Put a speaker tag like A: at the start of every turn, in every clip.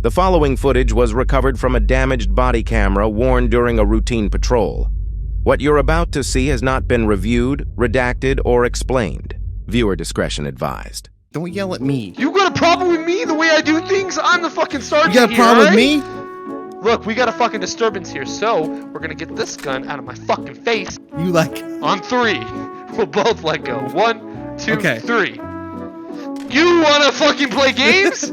A: The following footage was recovered from a damaged body camera worn during a routine patrol. What you're about to see has not been reviewed, redacted, or explained. Viewer discretion advised.
B: Don't yell at me.
C: You got a problem with me? The way I do things? I'm the fucking sergeant here,
B: You got a problem with me?
C: Look, we got a fucking disturbance here, so we're gonna get this gun out of my fucking face.
B: You like...
C: On 3. We'll both let go. 1, 2,
B: Okay.
C: 3. You wanna fucking play games?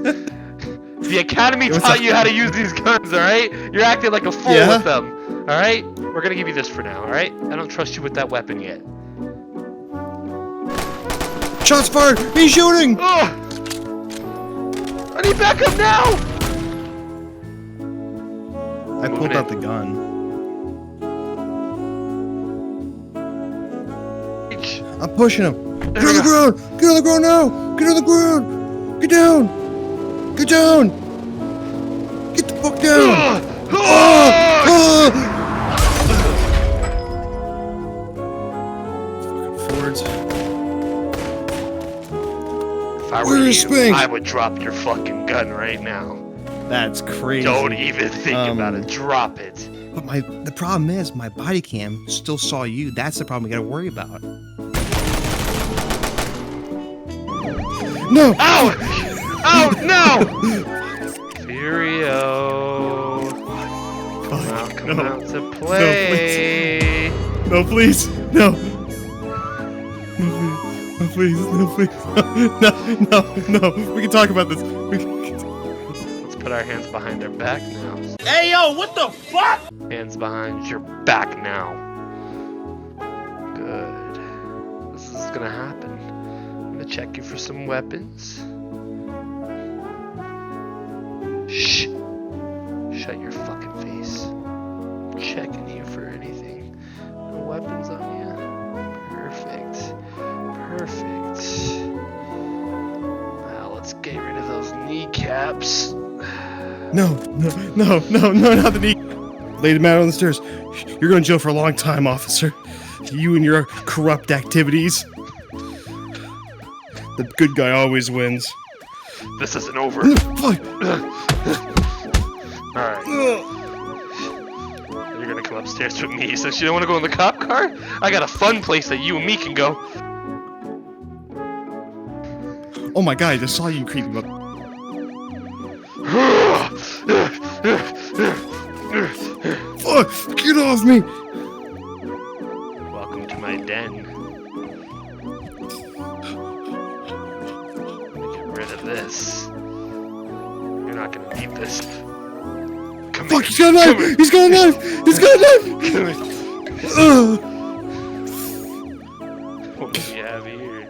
C: The academy taught you how to use these guns, alright? You're acting like a fool with them, alright? We're gonna give you this for now, alright? I don't trust you with that weapon yet.
B: Shots fired! He's shooting!
C: Ugh! I need backup now!
B: I pulled out the gun. I'm pushing him. Get on the ground! Get on the ground now! Get on the ground! Get down! Get down! Get the fuck down! Forwards.
C: If I were you, I would drop your fucking gun right now.
B: That's crazy.
C: Don't even think about it. Drop it.
B: But the problem is my body cam still saw you. That's the problem we gotta worry about. No!
C: Ow! Ow! No! Furio. Come out to play.
B: No, please. No. No, please. No, please. No. We can talk about this.
C: Let's put our hands behind our back now.
D: Hey, yo, what the fuck?
C: Hands behind your back now. Good. This is gonna happen. I'm gonna check you for some weapons. Shh. Shut your fucking face. I'm checking you for anything. No weapons on you? Perfect. Perfect. Now let's get rid of those kneecaps.
B: No, not the knee. Lay him out on the stairs. You're going to jail for a long time, officer. You and your corrupt activities. The good guy always wins.
C: This isn't over. Alright. You're gonna come upstairs with me since you don't want to go in the cop car? I got a fun place that you and me can go.
B: Oh my god, I just saw you creeping up. Fuck! Get off me!
C: Welcome to my den. Get rid of this. You're not gonna need this. Come
B: Fuck!
C: here.
B: He's got a knife! He's got a knife! He's got a knife!
C: Come here. What do we have here?